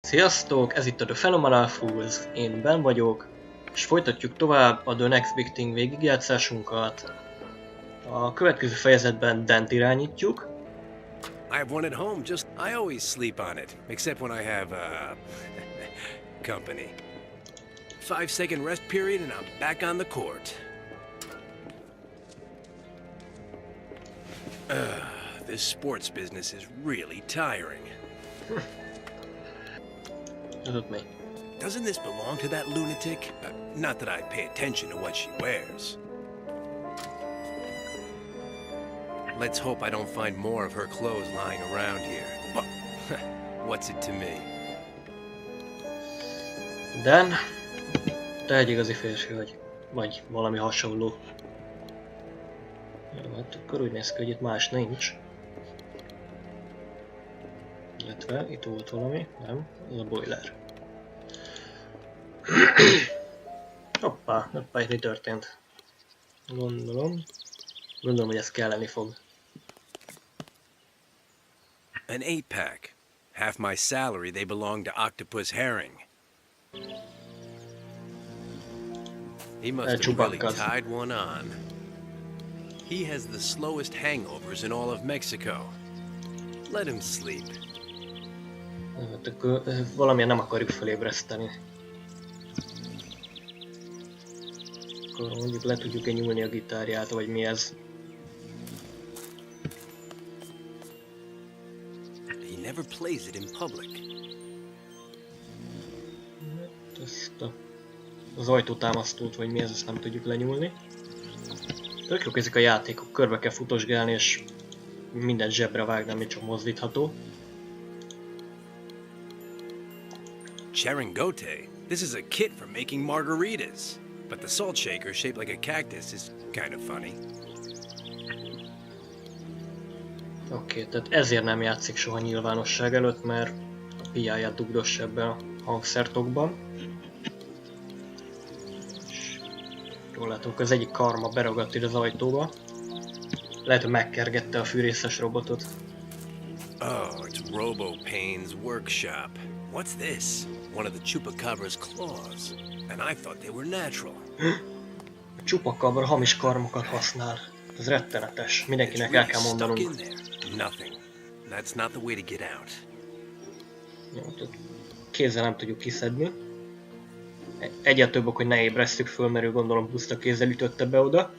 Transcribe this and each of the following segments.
Sziasztok, ez itt a ThePhenomenalFools, én Ben vagyok, és folytatjuk tovább a The Next Big Thing végigjátszásunkat. A következő fejezetben Dent irányítjuk. I have one at home, just I always sleep on it, except when I have, company. 5-second rest period and I'm back on the court. This sports business is really tiring. Doesn't this belong to that lunatic? Not that I pay attention to what she wears. Let's hope I don't find more of her clothes lying around here. What's it to me? Dan, te egy igazi férfi vagy valami hasonló. Jó, hát akkor úgy néz ki, hogy itt más nincs. Illetve itt volt valami, nem? Ez a boiler. Hoppá, itt mi történt? Gondolom, hogy ez kelleni fog. An 8-pack. Half my salary, they belong to Octopus Herring. He must have really tied one on. He has the slowest hangovers in all of Mexico. Let him sleep. Hát akkor valamilyen nem akarjuk felébreszteni. Akkor mondjuk le tudjuk-e nyúlni a gitárját, vagy mi ez? He never plays it in public. Ezt az ajtótámasztót, vagy mi ez, ezt nem tudjuk lenyúlni. Tök jók ezek a játékok, körbe kell futosgálni, és minden zsebre vágni, ami csak mozdítható. Cheringote. This is a kit for making margaritas. But the salt shaker shaped like a cactus is kind of funny. Oké, tehát ezért nem játszik soha nyilvánosság előtt, mert a piáját dugdossa ebben a hangszertokban. Jól látunk, az egyik karma beragadt ide az ajtóba. Lehet, hogy megkergette a fűrészes robotot. Oh, it's Robo Payne's workshop. What's this? One of the Chupacabra's claws. And I thought they were natural. A Chupacabra hamis karmokat használ. Ez rettenetes. Mindenkinek el kell mondanunk. Nothing. That's not the way to get out. Jó, kézzel nem tudjuk kiszedni. Egyet több ok, hogy ne ébresztjük föl, mert ő gondolom puszta kézzel ütötte be oda.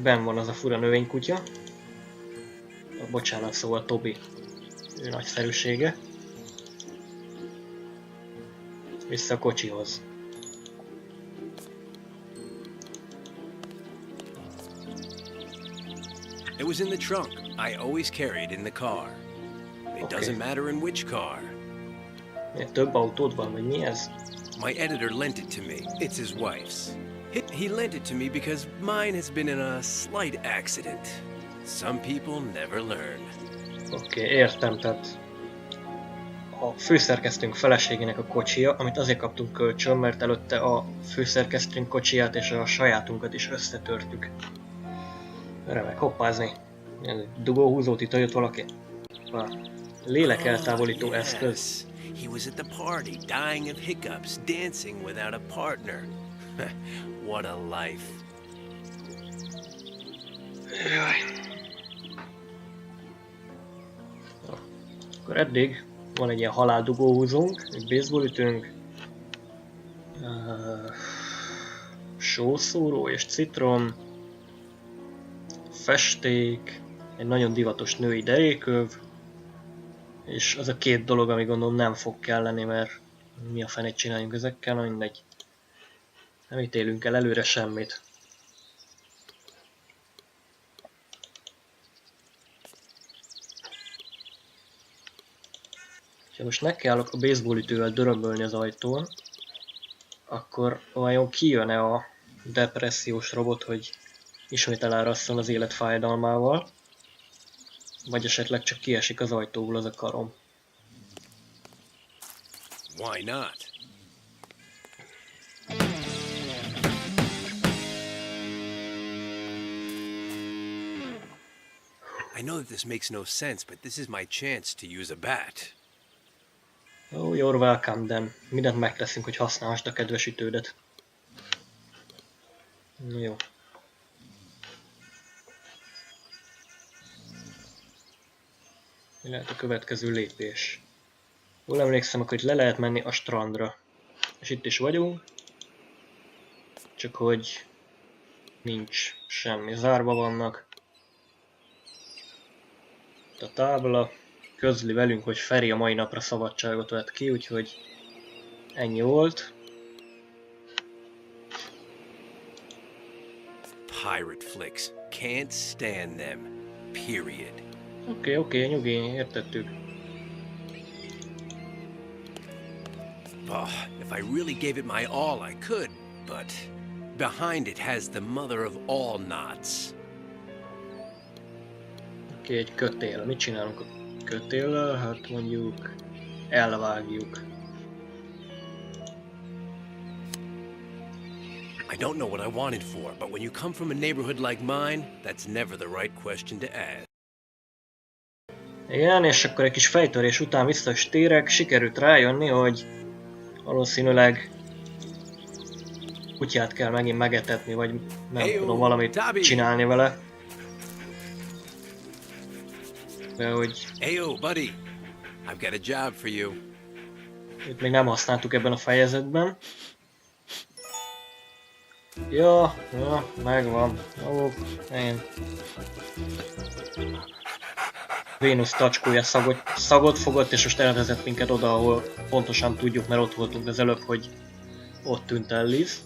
Benn van az a fura növénykutya. Bocsánat, szóval Tobi. Ő nagyszerűsége. Vissza a kocsihoz. It was in the trunk. I always carry it in the car. It doesn't matter in which car. Több autód van, vagy mi ez? My editor lent it to me. It's his wife's. He lent it to me because mine has been in a slight accident. Some people never learn. Oké, értem, tehát a főszerkesztőnk feleségének a kocsija, amit azért kaptunk kölcsön, mert előtte a főszerkesztőnk kocsiját és a sajátunkat is összetörtük. Remek, hoppázni. Dugóhúzót itt jött valaki. Lélek eltávolító eszköz. He was at the party, dying of hiccups, dancing without a partner. What a life. Akkor eddig van egy ilyen haláldugóhúzónk, egy baseballütőnk, sószóró és citrom, festék, egy nagyon divatos női deréköv, és az a két dolog, ami gondolom nem fog kelleni, mert mi a fenét csináljunk ezekkel, mindegy. Nem ítélünk el előre semmit. Ha most nekiállok a baseballütővel dörömbölni az ajtón, akkor vajon kijön-e a depressziós robot, hogy ismét elárasszon az élet fájdalmával, vagy esetleg csak kiesik az ajtóból az a karom. Why not? I know that this makes no sense, but this is my chance to use a bat. Oh, you're welcome, then. Mindent megteszünk, hogy használhassd a kedves ütődet. Jó. Mi lehet a következő lépés? Jól emlékszem, akkor itt le lehet menni a strandra. És itt is vagyunk. Csak hogy nincs semmi. Zárva vannak. Itt a tábla közli velünk, hogy Feri a mai napra szabadságot vett ki, úgyhogy ennyi volt. Pirate flicks. Can't stand them. Period. Oké, nyugi, értettük. Oh, if I really gave it my all, I could, but behind it has the mother of all knots. Oké, egy kötél. Mit csinálunk a kötéllel? Hát mondjuk elvágjuk. I don't know what I wanted for, but when you come from a neighborhood like mine, that's never the right question to ask. Igen, és akkor egy kis fejtörés után vissza is térek, sikerült rájönni, hogy valószínűleg kutyát kell megint megetetni, vagy nem tudom valamit csinálni vele. De hogy... Heyo, buddy. I've got a job for you. Itt még nem használtuk ebben a fejezetben. Ja, megvan. Ó, én... Vénusz tacskója szagot fogott, és most elvezet minket oda, ahol pontosan tudjuk, mert ott voltunk az előbb, hogy ott tűnt el Liz.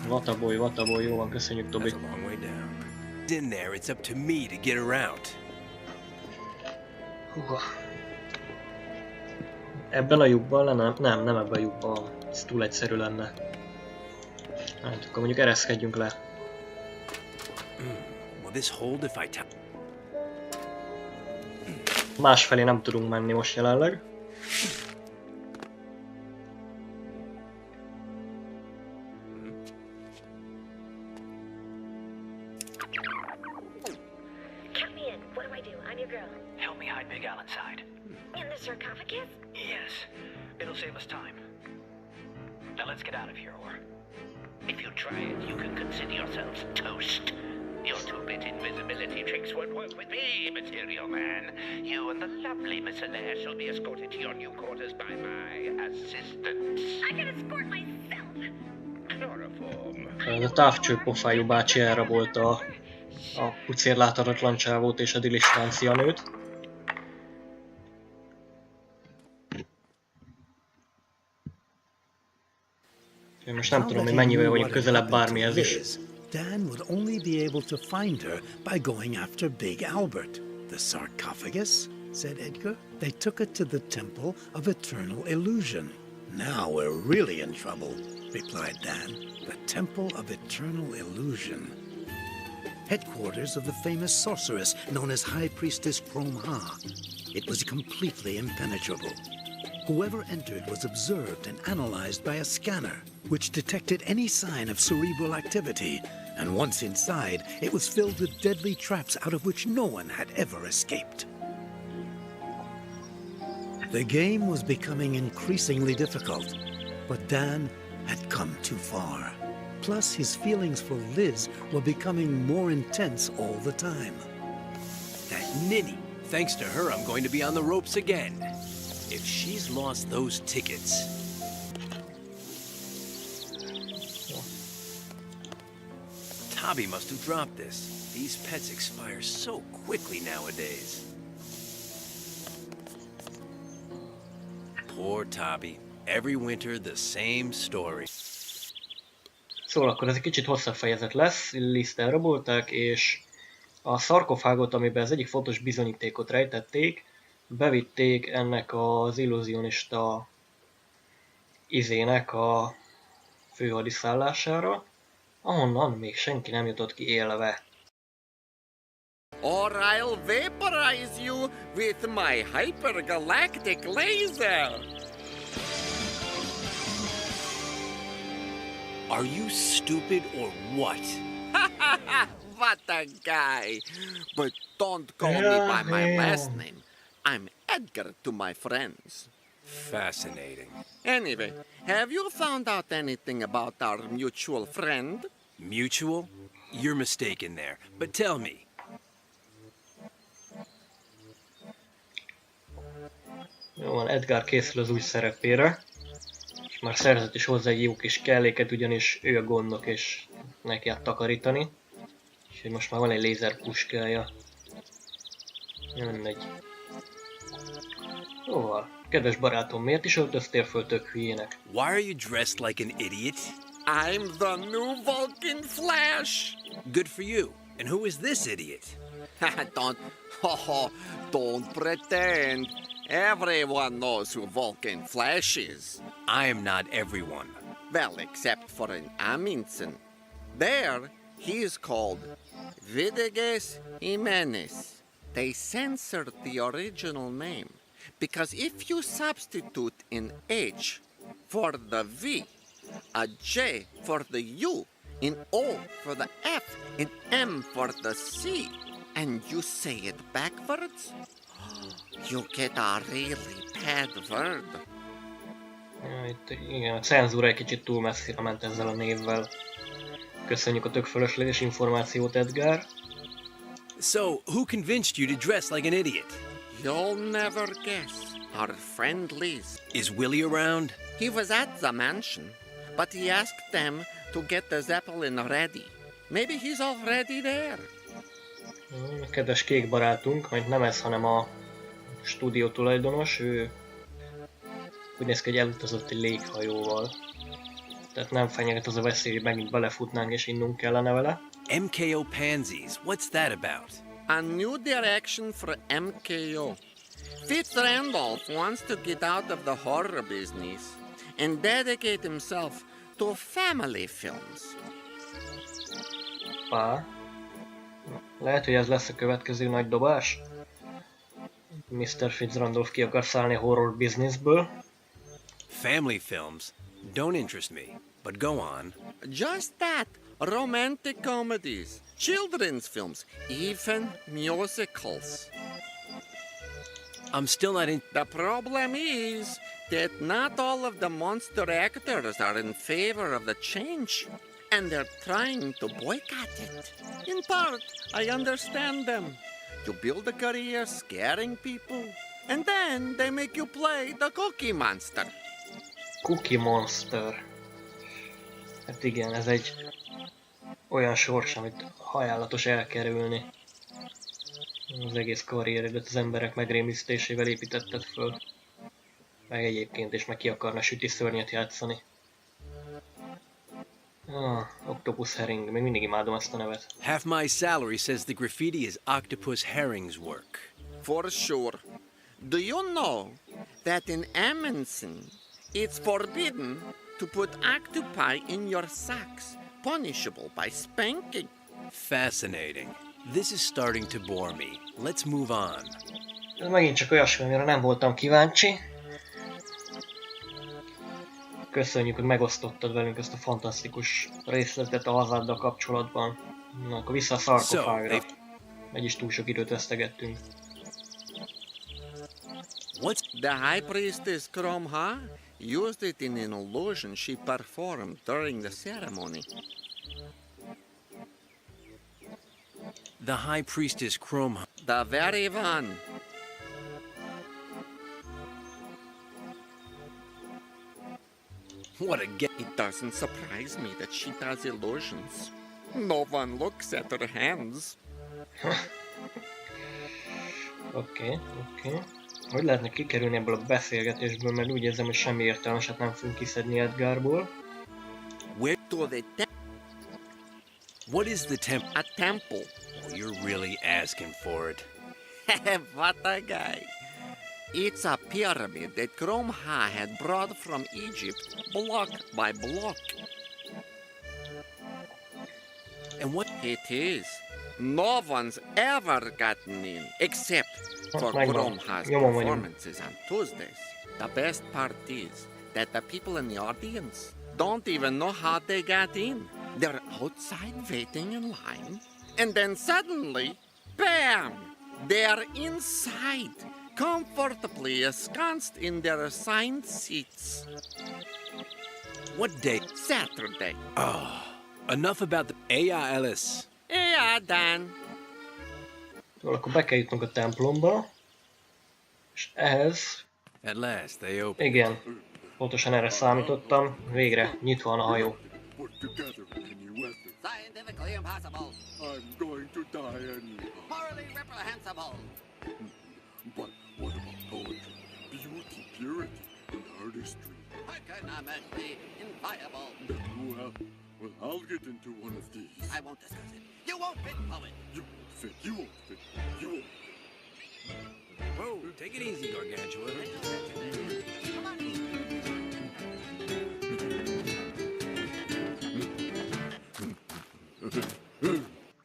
Vataboy, jó van, köszönjük, Tobi. Ebben a lyukban nem ebben a lyukban, ez túl egyszerű lenne. Hát akkor mondjuk ereszkedjünk le. Másfelé nem tudunk menni most jelenleg. Ez a távcsőpofájú bácsi elrabolta a pucérláthatatlan csávót és a dilisztáncia nőt. Én most nem tudom, hogy mennyivel vagyunk közelebb bármihez is. Dan would only be able to find her by going after Big Albert. The sarcophagus? Said Edgar. They took it to the Temple of Eternal Illusion. Now we're really in trouble, replied Dan. The Temple of Eternal Illusion. Headquarters of the famous sorceress known as High Priestess Chrome-Ha. It was completely impenetrable. Whoever entered was observed and analyzed by a scanner, which detected any sign of cerebral activity, and once inside, it was filled with deadly traps out of which no one had ever escaped. The game was becoming increasingly difficult, but Dan had come too far. Plus, his feelings for Liz were becoming more intense all the time. That ninny. Thanks to her, I'm going to be on the ropes again. If she's lost those tickets... Tabby must have dropped this. These pets expire so quickly nowadays. Poor Tabby. Every winter the same story. Szóval akkor ez egy kicsit hosszabb fejezet lesz, Lizt elrabolták, és a szarkofágot, amiben az egyik fontos bizonyítékot rejtették, bevitték ennek az illúzionista izének a főhadiszállására, ahonnan még senki nem jutott ki élve. Or I'll vaporize you with my hypergalactic laser! Are you stupid or what? What a guy! But don't call me by my last name. I'm Edgar to my friends. Fascinating. Anyway, have you found out anything about our mutual friend? Mutual? You're mistaken there. But tell me. Jó van, Edgar készül az új szerepére. És már szerzett is hozzá egy jó kis kelléket, ugyanis ő a gondnok és neki át takarítani. És hogy most már van egy lézerpuskája. Mindegy. Jóval, kedves barátom, miért is öltöztél föl tök hülyének? Why are you dressed like an idiot? I'm the new Vulcan Flash! Good for you. And who is this idiot? Don't pretend. Everyone knows who Vulcan Flash is. I am not everyone. Well, except for an Amundsen. There, he is called Vidéges Jimenez. They censored the original name because if you substitute an H for the V, a J for the U, an O for the F, an M for the C, and you say it backwards, you get a really bad word. Ja, itt igen, a cenzúra egy kicsit túl messzire ment ezzel a névvel. Köszönjük a tök fölösleges információt, Edgar. So, who convinced you to dress like an idiot? You'll never guess. Our friend Liz. Is Willie around? He was at the mansion, but he asked them to get the Zeppelin ready. Maybe he's already there. A kedves kék barátunk, majd nem ez, hanem a stúdió tulajdonos, ő úgy néz ki, hogy elutazott egy léghajóval. Tehát nem fenyeget az a veszély, hogy megint belefutnánk és innunk kellene vele. MKO Pansies, what's that about? A new direction for MKO. Fitz Randolph wants to get out of the horror business and dedicate himself to family films. Pá. Lehet, hogy ez lesz a következő nagy dobás? Mr. Fitzrandolph ki akar szállni a horror businessből. Family films don't interest me, but go on. Just that. Romantic comedies, children's films, even musicals. I'm still not in... The problem is that not all of the monster actors are in favor of the change, and they're trying to boycott it. In part, I understand them. You build a career scaring people, and then they make you play the Cookie Monster. Cookie Monster. Hát igen, ez egy olyan sors, amit hajálatos elkerülni. Az egész karrieredet az emberek megrémisztésével építetted föl. Meg egyébként is meg ki akarna süti szörnyet játszani. Octopus Herring, még mindig imádom ezt a nevet. Half my salary says the graffiti is Octopus Herring's work. For sure. Do you know that in Amundsen, it's forbidden to put octopi in your socks, punishable by spanking? Fascinating. This is starting to bore me. Let's move on. Ez megint csak olyasmi, amire nem voltam kíváncsi. Köszönjük, hogy megosztottad velünk ezt a fantasztikus részletet a hazáddal kapcsolatban. Na, akkor vissza a szarkofágra. Meg is túl sok időt vesztegettünk. What's The High Priestess Kromha used it in an illusion she performed during the ceremony. the High Priestess Chrome? The very one. What a get! It doesn't surprise me that she does illusions. No one looks at her hands. Oké. Hogy lehetne kikerülni ebből a beszélgetésből, mert úgy érzem, hogy semmi értelmeset nem fogunk kiszedni Edgarból. Where to the What is the temple? A temple. Oh, you're really asking for it. What a guy. It's a pyramid that Kromha had brought from Egypt, block by block. And what? It is. No one's ever gotten in, except for Kromha's performances on Tuesdays. The best part is that the people in the audience don't even know how they got in. They're outside waiting in line, And then suddenly, bam! They're inside, comfortably ensconced in their assigned seats. What day? Saturday. Oh, enough about the AILS. Yeah, Dan. Akkor be kell jutnunk a templomba, és ehhez... At last, they open. Igen, pontosan erre számítottam, végre nyitva van a hajó. Scientifically impossible. I'm going to die anyhow. Morally reprehensible. But what about poetry, beauty, purity, and artistry? Economically inviolable. Well, I'll get into one of these. I won't discuss it. You won't fit, poet. You won't fit, you won't fit, you won't. Whoa, take it easy, Gargantua. Come on, easy.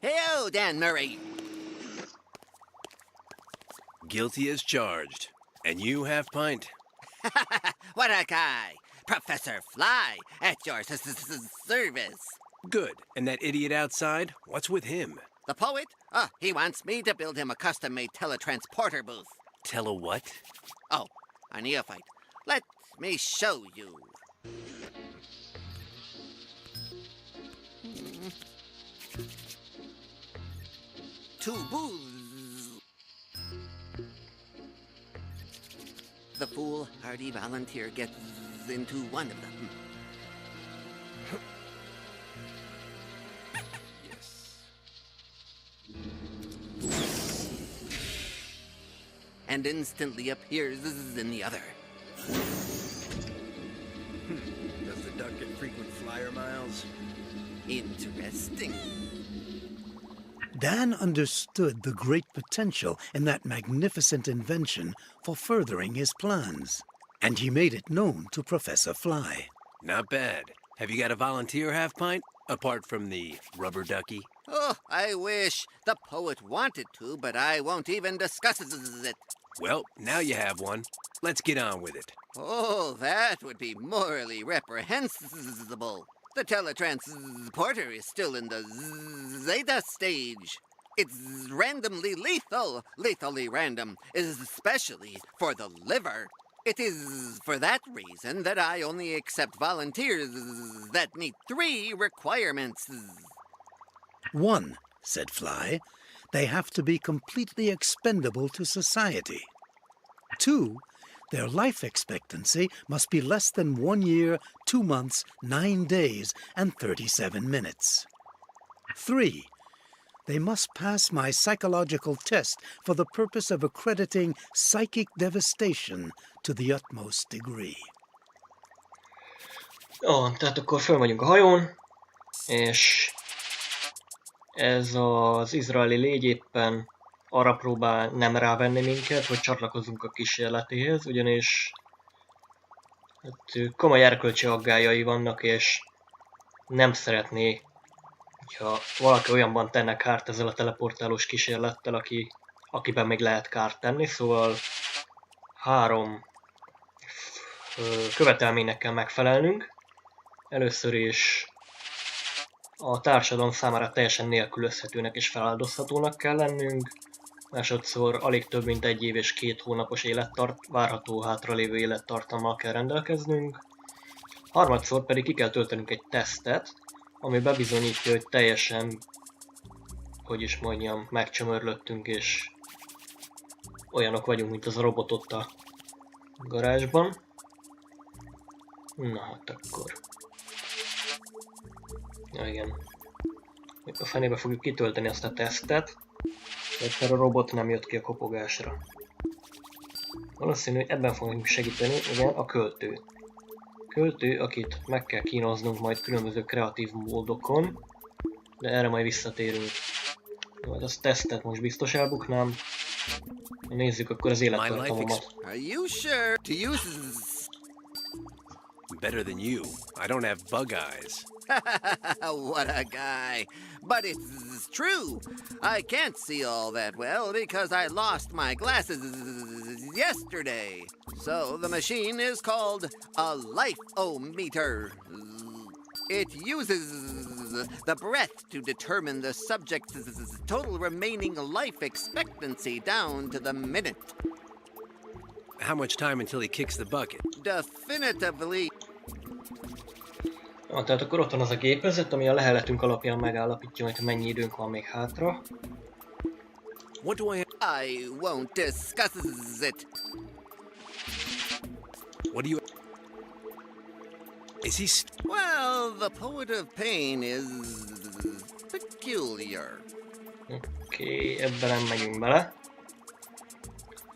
Hey-o, Dan Murray. Guilty as charged. And you have pint. What a guy. Professor Fly, at your service. Good. And that idiot outside? What's with him? The poet? He wants me to build him a custom-made teletransporter booth. Tell a what? Oh, a neophyte. Let me show you. Two booths. The foolhardy volunteer gets into one of them. Yes. And instantly appears in the other. Does the duck get frequent flyer miles? Interesting. Dan understood the great potential in that magnificent invention for furthering his plans, and he made it known to Professor Fly. Not bad. Have you got a volunteer half pint? Apart from the rubber ducky? Oh, I wish the poet wanted to, but I won't even discuss it. Well, now you have one. Let's get on with it. Oh, that would be morally reprehensible. The teletransporter is still in the Zeta stage. It's randomly lethal, lethally random, especially for the liver. It is for that reason that I only accept volunteers that meet 3 requirements. 1, said Fly, they have to be completely expendable to society. 2, their life expectancy must be less than 1 year, 2 months, 9 days, and 37 minutes. 3, they must pass my psychological test for the purpose of accrediting psychic devastation to the utmost degree. Tehát akkor fölmegyünk a hajón, és ez az izraeli légy éppen arra próbál nem rávenni minket, hogy csatlakozzunk a kísérletéhez, ugyanis hát, komoly erkölcsi aggályai vannak, és nem szeretné, hogyha valaki olyanban tenne kárt ezzel a teleportálós kísérlettel, akiben még lehet kárt tenni, szóval 3 követelménynek kell megfelelnünk. Először is a társadalom számára teljesen nélkülözhetőnek és feláldozhatónak kell lennünk. Másodszor alig több mint 1 év és 2 hónapos várható hátralévő élettartammal kell rendelkeznünk. Harmadszor pedig ki kell töltenünk egy tesztet, ami bebizonyítja, hogy teljesen, hogy is mondjam, megcsömörlöttünk és olyanok vagyunk, mint az a robot ott a garázsban. Na hát akkor. Ja, igen. A fenébe fogjuk kitölteni azt a tesztet, mert a robot nem jött ki a kopogásra. Valószínű, hogy ebben fogunk segíteni, igen, a Költő. Költő, akit meg kell kínoznunk majd különböző kreatív módokon, de erre majd visszatérünk. Majd azt tesztet most biztos elbuknám. Nézzük akkor az élettartamomat. Are you sure to use... Better than you. I don't have bug eyes. What a guy. But it's true. I can't see all that well because I lost my glasses yesterday. So the machine is called a life-o-meter. It uses the breath to determine the subject's total remaining life expectancy down to the minute. How much time until he kicks the bucket? Definitively. Tehát akkor ott van az a gépezet, ami a leheletünk alapján megállapítja, hogy mennyi időnk van még hátra. What do I won't discuss it. What do you... Is he... Well, the poet of pain is peculiar. Oké, ebben nem megyünk bele.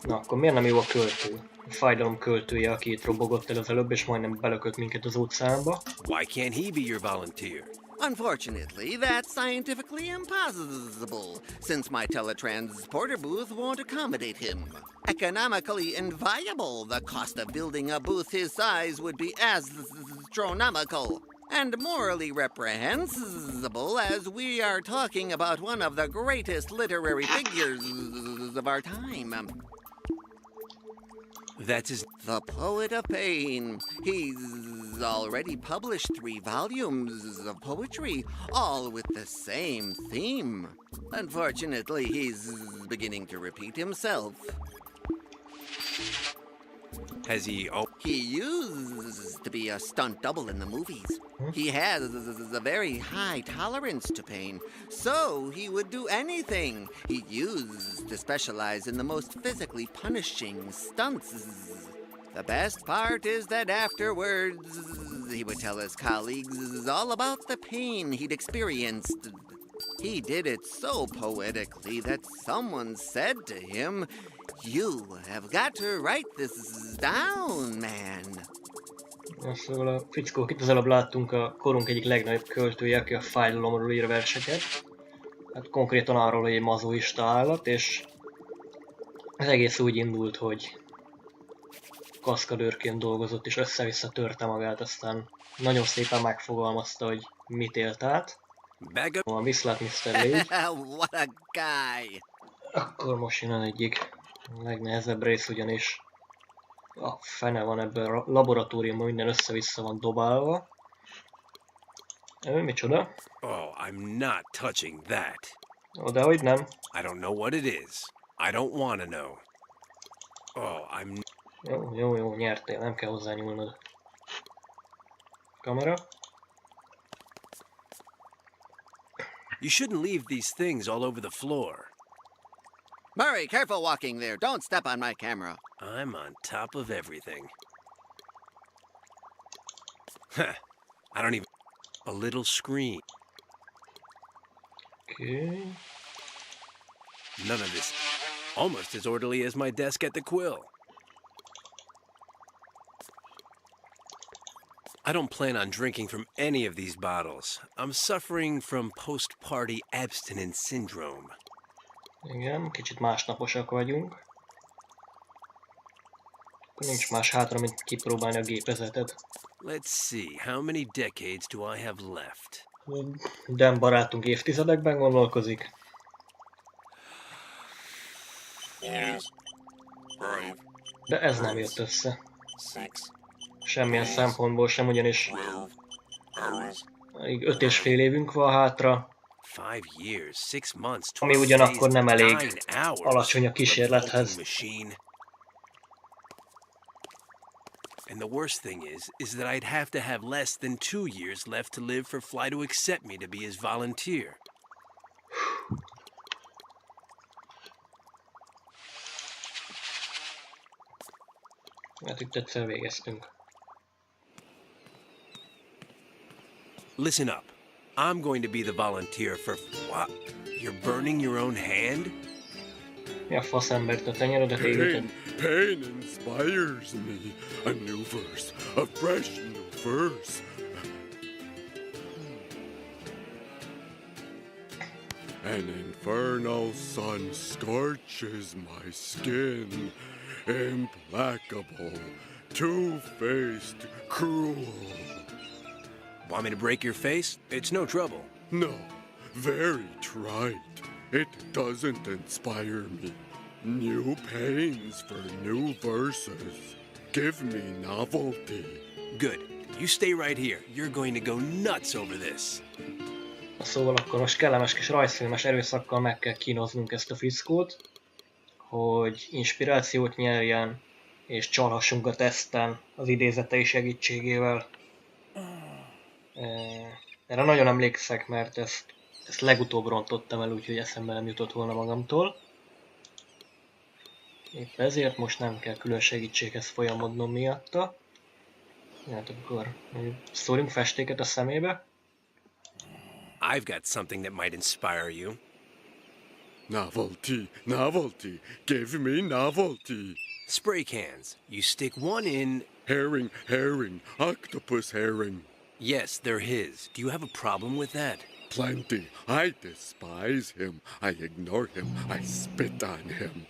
Na, akkor miért nem jó a költő? A fájdalom költője, aki itt robogott el az előbb, és majdnem belökött minket az óceánba. Why can't he be your volunteer? Unfortunately, that's scientifically impossible, since my teletransporter booth won't accommodate him. Economically inviable, the cost of building a booth his size would be astronomical. And morally reprehensible, as we are talking about one of the greatest literary figures of our time. That's his... The poet of pain. He's already published 3 volumes of poetry, all with the same theme. Unfortunately, he's beginning to repeat himself. Has he... Oh, He used to be a stunt double in the movies. He has a very high tolerance to pain, so he would do anything. He used to specialize in the most physically punishing stunts. The best part is that afterwards, he would tell his colleagues all about the pain he'd experienced. He did it so poetically that someone said to him, "You have got to write this down, man." Szóval a fickó, akit az előbb láttunk, a korunk egyik legnagyobb költője, aki a fájdalomról ír verseket. Hát konkrétan arról, hogy egy mazochista állat, és az egész úgy indult, hogy kaszkadőrként dolgozott, és össze-vissza törte magát, aztán nagyon szépen megfogalmazta, hogy mit élt át. A viszlát, Mr. Légy. What a guy! Akkor most jön egyik legnehezebb rész, ugyanis a fene van ebben a laboratóriumban, minden össze-vissza van dobálva. Micsoda? Oh, I'm not touching that. Ó, dehogy nem. I don't know what it is. I don't want to know. Oh, I'm... Jó, nyertél, nem kell hozzá nyúlnod. Kamera? You shouldn't leave these things all over the floor. Murray, careful walking there. Don't step on my camera. I'm on top of everything. Huh. I don't even... A little screen. Okay. None of this. Almost as orderly as my desk at the Quill. I don't plan on drinking from any of these bottles. I'm suffering from post-party abstinence syndrome. Igen, kicsit másnaposak vagyunk. Nincs más hátra, mint kipróbálni a gépezetet. Let's see, how many decades do I have left? Dan barátunk évtizedekben gondolkozik. De ez nem jött össze. Semmilyen szempontból sem, ugyanis 5,5 évünk van hátra, 5 years, 6 months, ami 12 ugyanakkor nem days, elég 9 hours. alacsony a kísérlethez. Machine. And the worst thing is that I'd have to have less than 2 years left to live for Fly to accept me to be his volunteer. Hát itt egyszer végeztünk. Listen up. I'm going to be the volunteer for... What? You're burning your own hand? Mi a faszembert a tenyeredet éríted? Pain inspires me. A new verse, a fresh new verse. An infernal sun scorches my skin. Implacable, two-faced, cruel. Want me to break your face? It's no trouble. No, very trite. It doesn't inspire me. New pains for new verses. Give me novelty. Good. You stay right here. You're going to go nuts over this. Szóval akkor most kellemes kis rajzfilmes erőszakkal meg kell kínoznunk ezt a fickót, hogy inspirációt nyerjen, és csalhassunk a teszten az idézetei segítségével. Erre nagyon emlékszek, mert ezt legutóbb rontottam el, úgyhogy eszembe nem jutott volna magamtól. Épp ezért most nem kell külön segítséghez folyamodnom miatta. Hát akkor szóljunk festéket a szemébe. I've got something that might inspire you. Novelty, novelty, give me novelty. Spray cans. You stick one in... Herring, herring, octopus herring. Yes, they're his. Do you have a problem with that? Plenty. I despise him. I ignore him. I spit on him.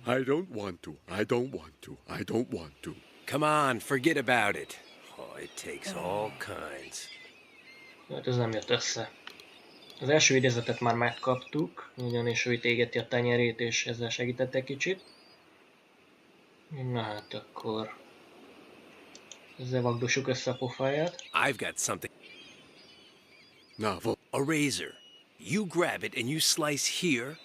I don't want to. I don't want to. I don't want to. Come on, forget about it. Oh, it takes all kinds. Hát ez nem jött össze. Az első idézetet már megkaptuk, ugyanis ő itt égeti a tenyerét, és ezzel segített egy kicsit. Na hát akkor... ezzel vagdossuk össze a pofáját. I've got something. Novel. A razor. You grab it and you slice here,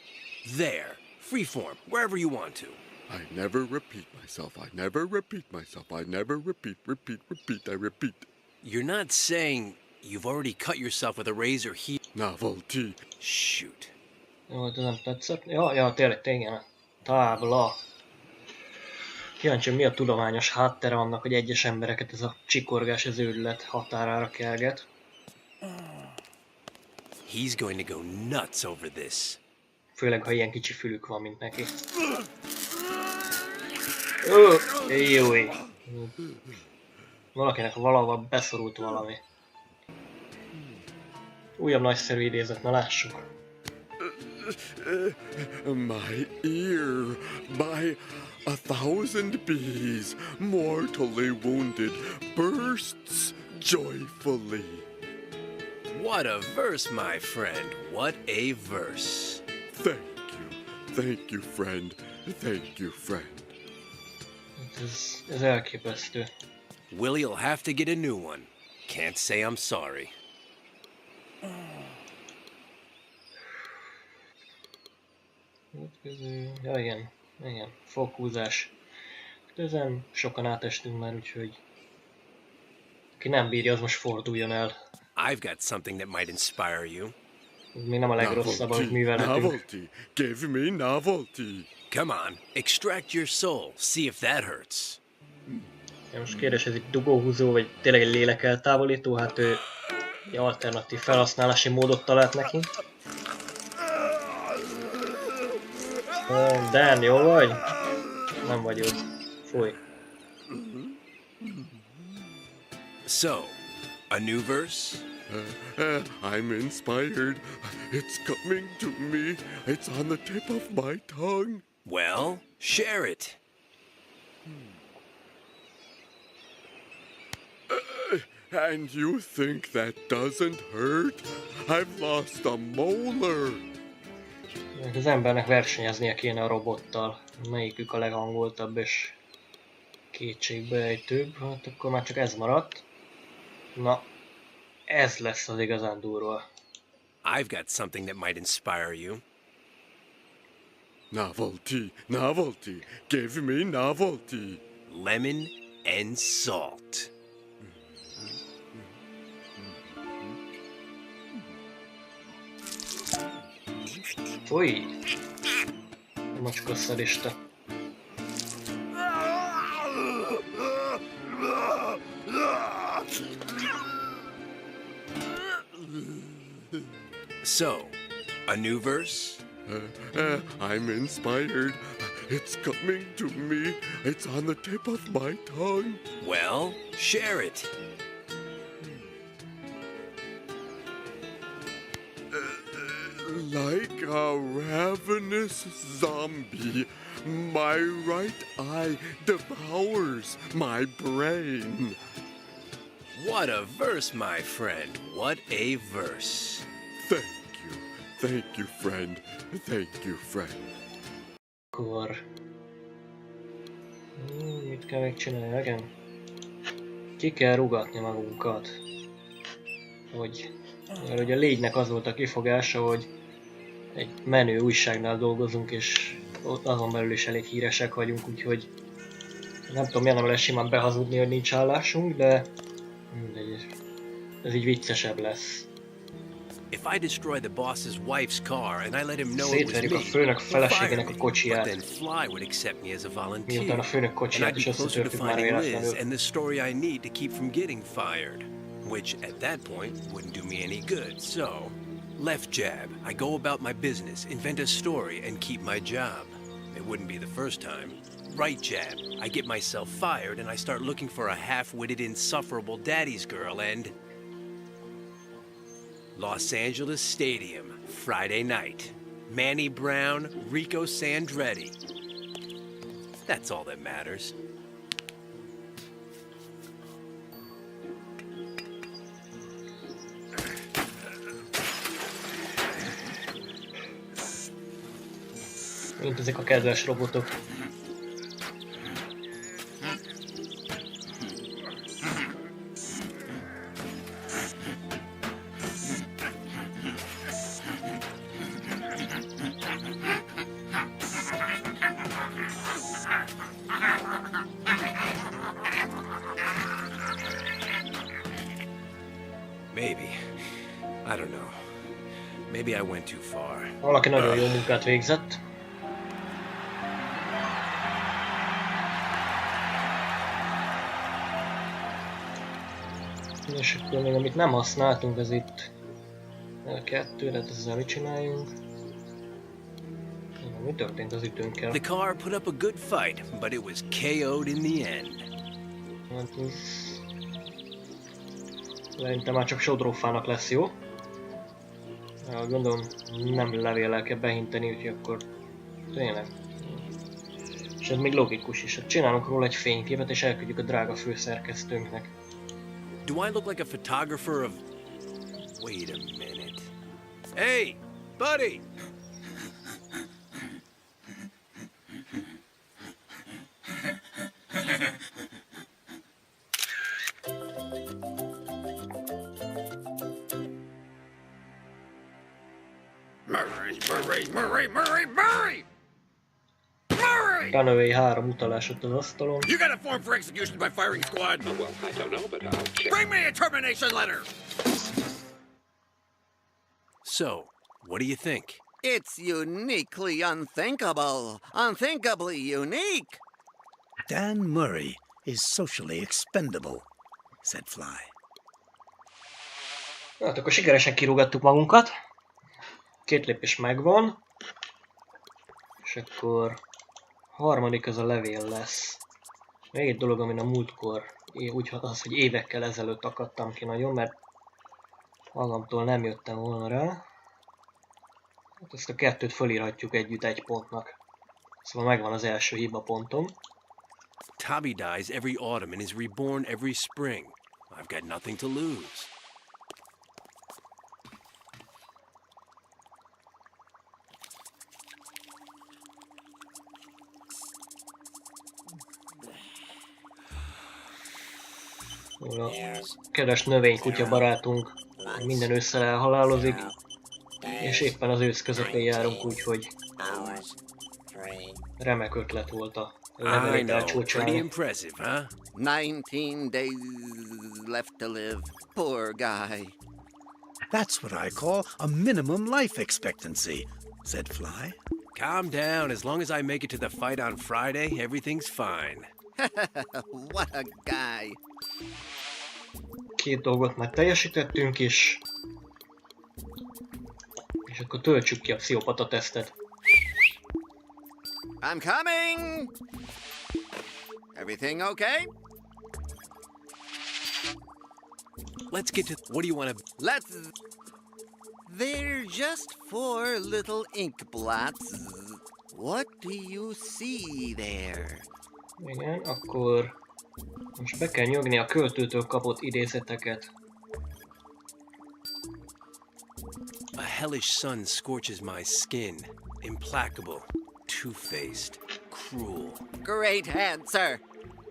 there, freeform, wherever you want to. I never repeat myself. I never repeat myself. I never repeat, I repeat. You're not saying you've already cut yourself with a razor here. Novelty. Shoot. Jó, ez nem tetszett. Ja, tényleg, igen. Tábla. Kíváncsi, mi a tudományos háttere annak, hogy egyes embereket ez a csikorgás, az őrület határára kerget. He's going to go nuts over this. Főleg, ha ilyen kicsi fülük van, mint neki. Jói. Valakinek valahol beszorult valami. Újabb nagyszerű idézet, na lássuk. My ear, by 1,000 bees, mortally wounded, bursts joyfully. What a verse, my friend. What a verse. Thank you, friend. Thank you, friend. Ez elképesztő. Willie'll have to get a new one. Can't say I'm sorry. Ja, igen. Fokhúzás. Ezen sokan átestünk már, úgyhogy... Aki nem bírja, az most forduljon el. I've got something that might inspire you. Ez még nem a legrosszabb, amit művelhetünk. Novelty. Give me novelty. Come on, extract your soul. See if that hurts. Ja, most kérdés, ez itt dugóhúzó, vagy tényleg egy lélekeltávolító? Hát ő egy alternatív felhasználási módot talált neki. Dan, jó vagy? Nem vagy jó. Fúj. So, a new verse? I'm inspired. It's coming to me. It's on the tip of my tongue. Well, share it. And you think that doesn't hurt? I've lost a molar. Az embernek versenyeznie kéne a robottal. Melyikük a leghangoltabb és kétségbeejtőbb. Hát akkor már csak ez maradt. Na, ez lesz az igazán durva. I've got something that might inspire you. Novelty, novelty. Give me novelty. Lemon and salt. Fúj! Macskasszadista. So, a new verse? I'm inspired. It's coming to me. It's on the tip of my tongue. Well, share it. Like a ravenous zombie, my right eye devours my brain. What a verse, my friend. What a verse. Thank you, friend. Thank you, friend. Akkor... mit kell még csinálni, igen? Ki kell rugatni magunkat. Hogy Mert ugye a légynek az volt a kifogása, hogy egy menő újságnál dolgozunk, és azon belül is elég híresek vagyunk, úgyhogy nem tudom, miért nem lesz simán behazudni, hogy nincs állásunk, de mindegy, ez így viccesebb lesz. If I destroy the boss's wife's car and I let him know it was Szétverjük a me, főnök he'll fire feleségének me. a But kocsiját. then Fly would accept me as a volunteer. Miután a főnök And kocsiját I'd is be closer to összetörtük már finding Liz véletlenül. and the story I need to keep from getting fired. Which, at that point, wouldn't do me any good. So, left jab, I go about my business, invent a story, and keep my job. It wouldn't be the first time. Right jab, I get myself fired and I start looking for a half-witted, insufferable daddy's girl and... Los Angeles Stadium, Friday night. Manny Brown, Rico Sandretti. That's all that matters. Mint ezek a kedves robotok. Maybe. I don't know. Maybe I went too far. Valaki nagyon jó munkát végzett. És akkor még amit nem használtunk, ez itt kettő, de ezzel mit csináljunk? Mi történt az ütőnkkel? The car put up a good fight, but it was KO'd in the end. Hát ez... Szerintem már csak sodrófának lesz jó. Ja, gondolom nem levéllel kell behinteni, úgyhogy akkor tényleg. És ez még logikus is. Csinálunk róla egy fényképet és elküldjük a drága főszerkesztőnknek. Do I look like a photographer of... Wait a minute. Hey, buddy! Murray! Rövid 3 utalásot az asztalon. You got a form for execution by firing squad? Well, I don't know, but I'll check. Bring me a termination letter! So, what do you think? It's uniquely unthinkable. Unthinkably unique. Dan Murray is socially expendable, said Fly. Hát akkor sikeresen kirúgattuk magunkat. 2 lépés megvan. És akkor harmadik az a levél lesz. Még egy dolog, amin a múltkor, úgy az, hogy évekkel ezelőtt akadtam ki nagyon, mert magamtól nem jöttem volna rá. Hát ezt a 2-t fölírhatjuk együtt 1 pontnak. Szóval megvan az első hiba pontom. Tommy dies every autumn and is reborn every spring. I've got nothing to lose. A kedves növénykutya barátunk minden ősszel elhalálozik, és éppen az ősz közepén járunk, úgyhogy remek ötlet volt a I levelét know, pretty elcsúcsálni. impressive, huh? 19 days left to live. Poor guy. That's what I call a minimum life expectancy, said Fly. Calm down. As long as I make it to the fight on Friday, everything's fine. What a guy. 2 dolgot már teljesítettünk is. És akkor töltsük ki a pszichopata tesztet. I'm coming! Everything okay? Let's get to... What do you want to... Let's... They're just 4 little ink blots. What do you see there? Igen, akkor most be kell nyögni a költőtől kapott idézeteket. A hellish sun scorches my skin. Implacable. Two-faced. Cruel. Great answer.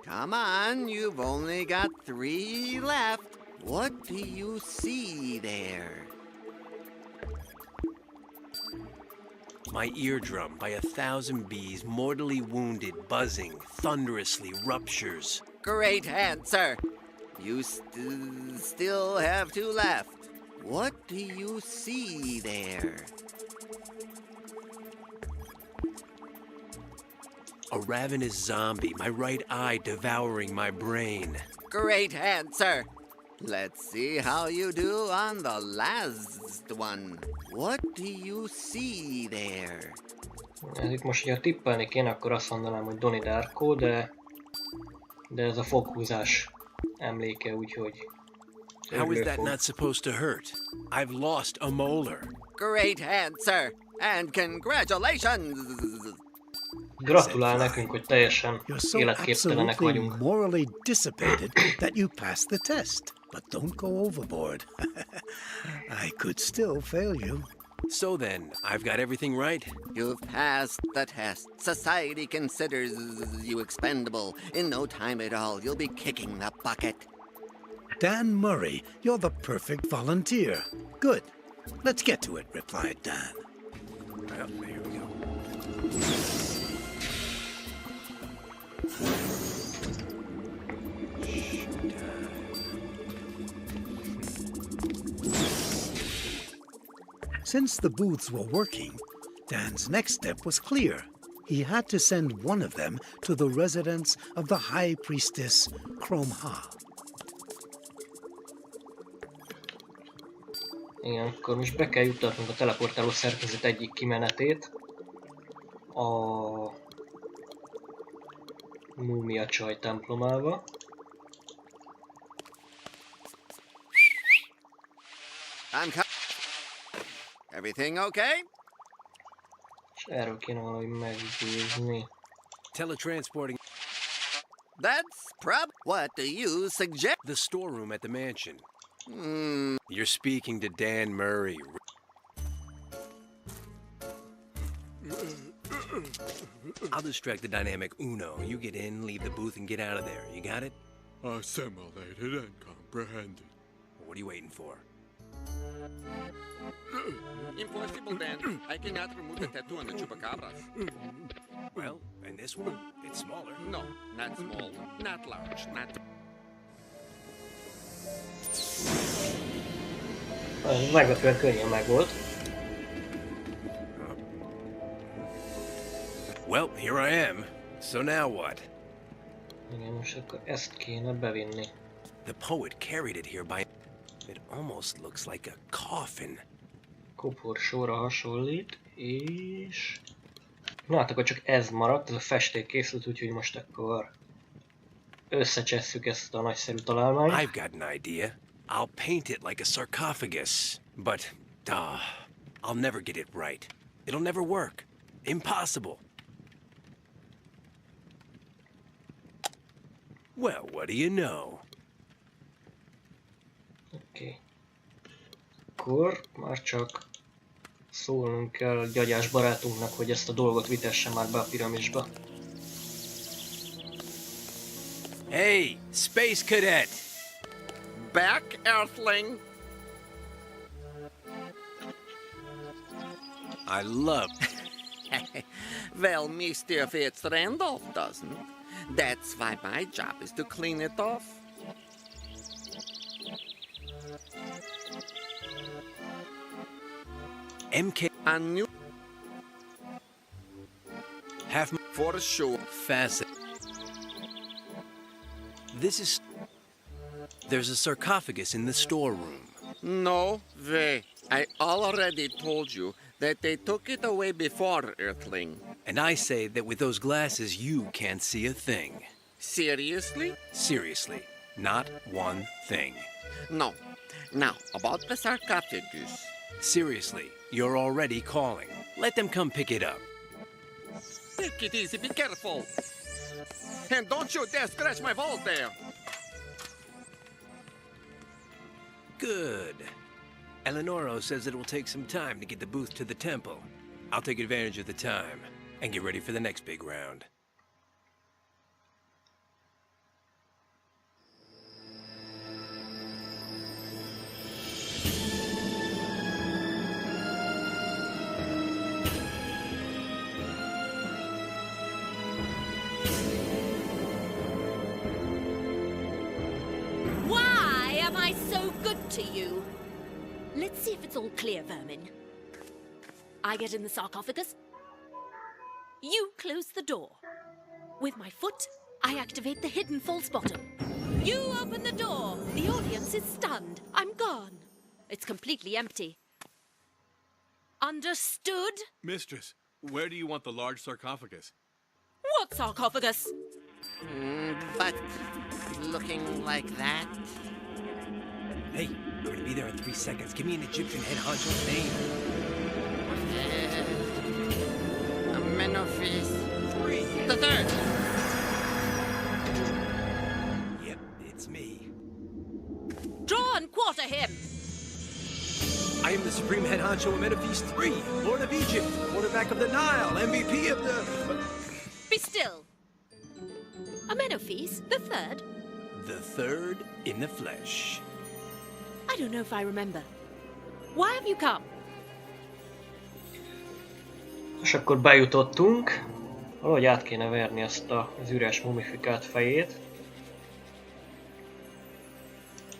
Come on, you've only got 3 left. What do you see there? my eardrum by 1,000 bees, mortally wounded, buzzing, thunderously ruptures. Great answer. You still have two left. What do you see there? A ravenous zombie, my right eye devouring my brain. Great answer. Let's see how you do on the last one. What do you see there? Itt most, ha tippelni kéne, akkor azt mondanám, hogy Donnie Darko, de ez a foghúzás emléke, úgyhogy... How is that not supposed to hurt? I've lost a molar. Great answer, and congratulations! Gratulál nekünk, hogy teljesen You're so életképtelenek absolutely vagyunk. morally dissipated that you passed the test. But don't go overboard. I could still fail you. So then, I've got everything right? You've passed the test. Society considers you expendable. In no time at all, you'll be kicking the bucket. Dan Murray, you're the perfect volunteer. Good. Let's get to it, replied Dan. Well, here we go. Since the booths were working, Dan's next step was clear. He had to send one of them to the residence of the High Priestess Kromha. Igen, akkor most be kell juttatnunk a teleportáló szerkezet egyik kimenetét. A múmia csaj templomába. Everything okay? És erről kéne valahogy meggyőzni. Teletransporting That's what do you suggest? the storeroom at the mansion. You're speaking to Dan Murray. I'll distract the dynamic Uno. You get in, leave the booth, and get out of there. You got it? Assimilated and comprehended. What are you waiting for? Impossible, Dan. I cannot remove the tattoo on the chupacabras. Well, and this one, it's smaller. No, not small, not large, not... Ez meglepően könnyen megvolt. Well, here I am. So now what? Igen, most akkor ezt kéne bevinni. The poet carried it here by... It almost looks like a coffin. Koporsóra hasonlít, és... Na hát akkor csak ez maradt, ez a festék készült, úgyhogy most akkor összecsesszük ezt a nagyszerű találmányt. I've got an idea. I'll paint it like a sarcophagus. But, I'll never get it right. It'll never work. Impossible. Well, what do you know? Oké. Akkor már csak szólnunk kell gyagyás barátunknak, hogy ezt a dolgot vitesse már be a piramisba. Hey, Space Cadet! Back, Earthling! I love... Well, mischief, it's Randolph, doesn't? That's why my job is to clean it off. MK... A new... Half... For sure. Facet. This is... There's a sarcophagus in the storeroom. No way. I already told you that they took it away before, Earthling. And I say that with those glasses, you can't see a thing. Seriously? Seriously, not one thing. No. Now, about the sarcophagus. Seriously, you're already calling. Let them come pick it up. Take it easy, be careful. And don't you dare scratch my balls there. Good. Eleonoro says it will take some time to get the booth to the temple. I'll take advantage of the time and get ready for the next big round. to you. Let's see if it's all clear, vermin. I get in the sarcophagus. You close the door. With my foot, I activate the hidden false bottom. You open the door. The audience is stunned. I'm gone. It's completely empty. Understood? Mistress, where do you want the large sarcophagus? What sarcophagus? But looking like that? Hey, we're gonna be there in 3 seconds. Give me an Egyptian head honcho's name. Amenophis 3. the third. Yep, it's me. Draw and quarter him. I am the supreme head honcho Amenophis 3, Lord of Egypt, quarterback of the Nile, MVP of the... Be still. Amenophis, the third? The third in the flesh. I don't know if I remember. Why have you come? És akkor bejutottunk. Valahogy át kéne verni ezt az üres mumifikált fejét.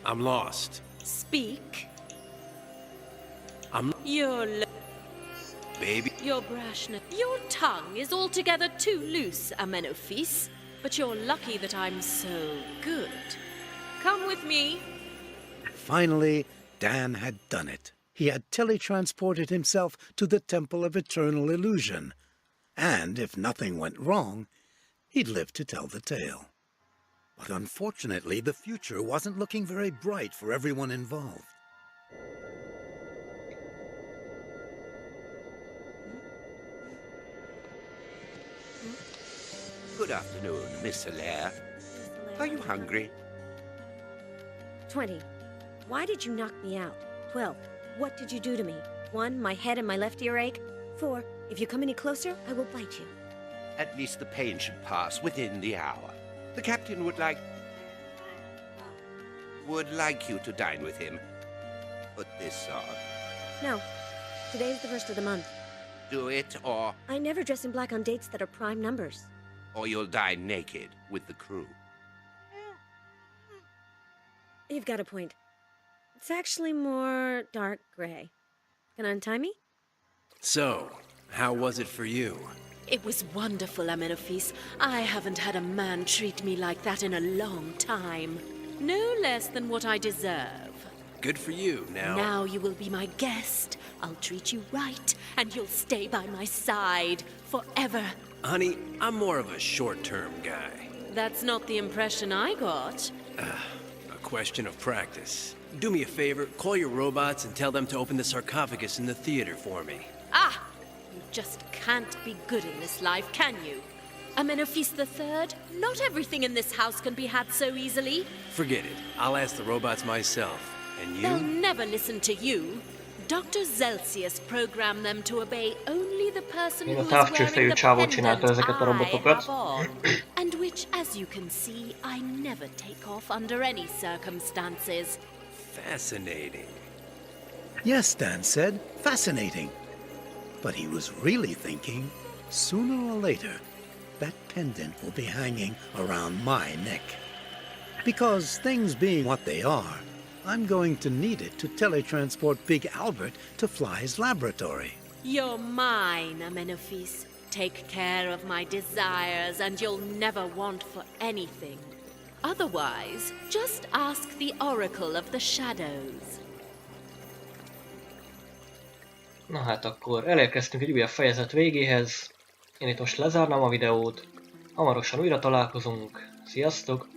I'm lost. Speak. I'm... Baby. Your brashness. Your tongue is altogether too loose, Amenophis. But you're lucky that I'm so good. Come with me. Finally, Dan had done it. He had teletransported himself to the Temple of Eternal Illusion. And if nothing went wrong, he'd live to tell the tale. But unfortunately, the future wasn't looking very bright for everyone involved. Good afternoon, Miss Allaire. Are you hungry? 20. Why did you knock me out? 12. What did you do to me? 1. My head and my left ear ache. 4. If you come any closer, I will bite you. At least the pain should pass within the hour. The captain would like you to dine with him. Put this on. No. Today's the first of the month. Do it, or I never dress in black on dates that are prime numbers. you'll die naked with the crew. You've got a point. It's actually more dark gray. Gonna untie me? So, how was it for you? It was wonderful, Amenophis. I haven't had a man treat me like that in a long time. No less than what I deserve. Good for you. Now you will be my guest. I'll treat you right, and you'll stay by my side forever. Honey, I'm more of a short-term guy. That's not the impression I got. A question of practice. Do me a favor, call your robots and tell them to open the sarcophagus in the theater for me. Ah! You just can't be good in this life, can you? Amenophis III, not everything in this house can be had so easily. Forget it. I'll ask the robots myself. And They'll you? never listen to you. Dr. Celsius programmed them to obey only the person who is wearing the pendant I have on, and which, as you can see, I never take off under any circumstances. Fascinating. Yes, Dan said, fascinating. But he was really thinking, sooner or later, that pendant will be hanging around my neck. Because things being what they are, I'm going to need it to teletransport Big Albert to Fly's laboratory. You're mine, Amenophis. Take care of my desires and you'll never want for anything. Otherwise, just ask the Oracle of the Shadows. Na hát akkor elérkeztünk egy újabb fejezet végéhez. Én itt most lezárnám a videót. Hamarosan újra találkozunk. Sziasztok!